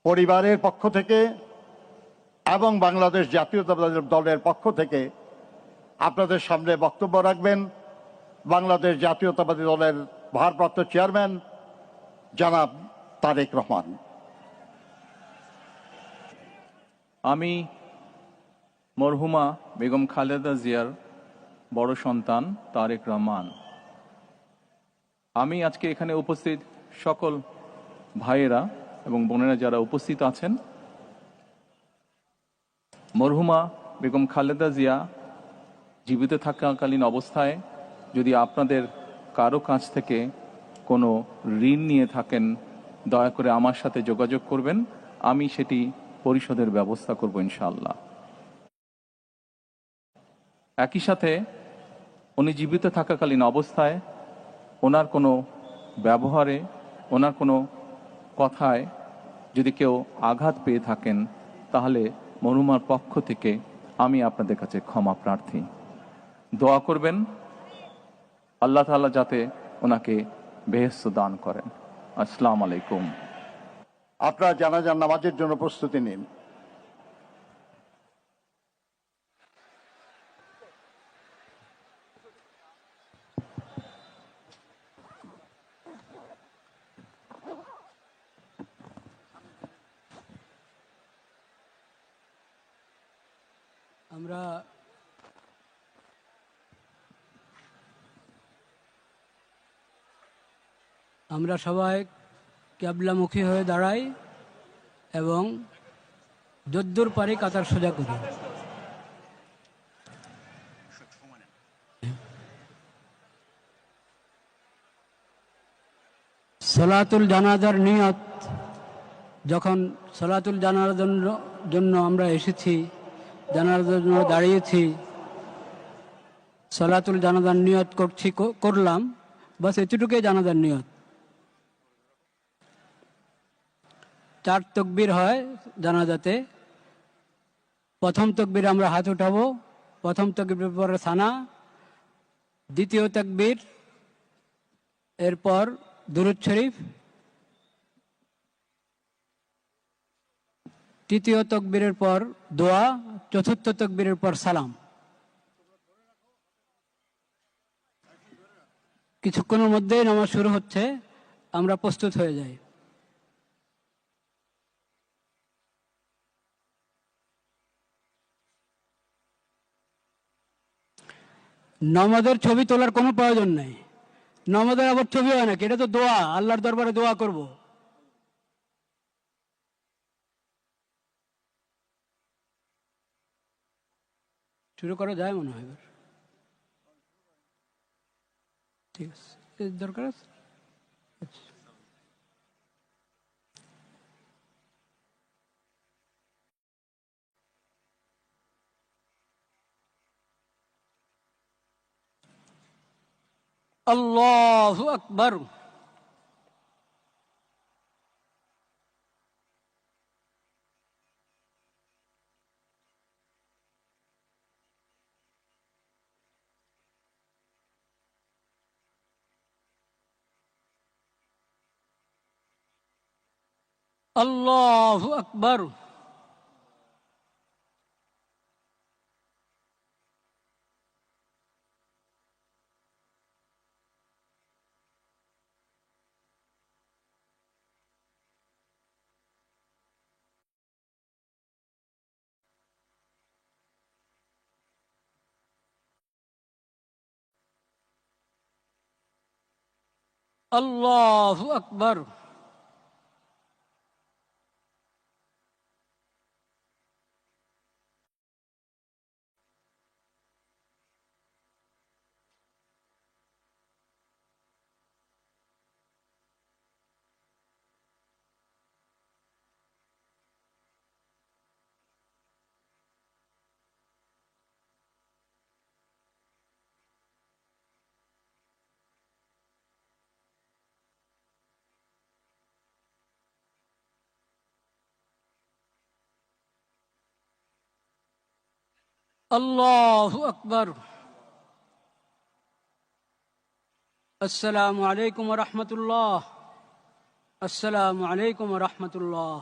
পরিবারের পক্ষ থেকে এবং বাংলাদেশ জাতীয়তাবাদী দলের পক্ষ থেকে আপনাদের সামনে বক্তব্য রাখবেন বাংলাদেশ জাতীয়তাবাদী দলের ভারপ্রাপ্ত চেয়ারম্যান জনাব তারেক রহমান। আমি মরহুমা বেগম খালেদা জিয়ার বড় সন্তান তারেক রহমান। আমি আজকে এখানে উপস্থিত সকল ভাইয়েরা এবং বোনেরা যারা উপস্থিত আছেন, মরহুমা বেগম খালেদা জিয়া জীবিত থাকাকালীন অবস্থায় যদি আপনাদের কারো কাছ থেকে কোনো ঋণ নিয়ে থাকেন, দয়া করে আমার সাথে যোগাযোগ করবেন, আমি সেটি পরিশোধের ব্যবস্থা করব ইনশাআল্লাহ। একই সাথে উনি জীবিত থাকাকালীন অবস্থায় ওনার কোনো ব্যবহারে, ওনার কোনো কথায় যদি কেউ আঘাত পেয়ে থাকেন, তাহলে মরহুমার পক্ষ থেকে আমি আপনাদের কাছে ক্ষমা প্রার্থী। দোয়া করবেন আল্লাহ তাআলা যাতে ওনাকে বেহেশত দান করেন। আসসালামু আলাইকুম। আপনারা জানাজার নামাজের জন্য প্রস্তুতি নিন। আমরা সবাই ক্যাবলামুখী হয়ে দাঁড়াই এবং যদ্দূর পারি কাতার সোজা করি। সলাতুল জানাজার নিয়ত, যখন সলাতুল জানাজার জন্য আমরা এসেছি, জানাজার জন্য দাঁড়িয়েছি, সলাতুল জানাজার নিয়ত করলাম, বাস এতটুকুই জানাজার নিয়ত। 4 তকবীর হয় জানাজাতে। প্রথম তকবীর আমরা হাত উঠাবো, প্রথম তকবীর পরে সানা, দ্বিতীয় তকবীর এরপর দুরূদ শরীফ, তৃতীয় তকবীরের পর দোয়া, চতুর্থ তকবীরের পর সালাম। কিছুক্ষণের মধ্যেই নামাজ শুরু হচ্ছে, আমরা প্রস্তুত হয়ে যাই। নামাজের ছবি তোলার কোনো প্রয়োজন নেই। নামাজের আবার ছবি হয় নাকি? এটা তো দোয়া, আল্লাহর দরবারে দোয়া করব। শুরু করা যায় মনে হয় এবার। ঠিক আছে, দরকার আছে। আল্লাহু আকবার। আল্লাহু আকবার। আল্লাহু আকবার। আল্লাহু আকবার। আসসালামু আলাইকুম ওয়া রাহমাতুল্লাহ। আসসালামু আলাইকুম ওয়া রাহমাতুল্লাহ।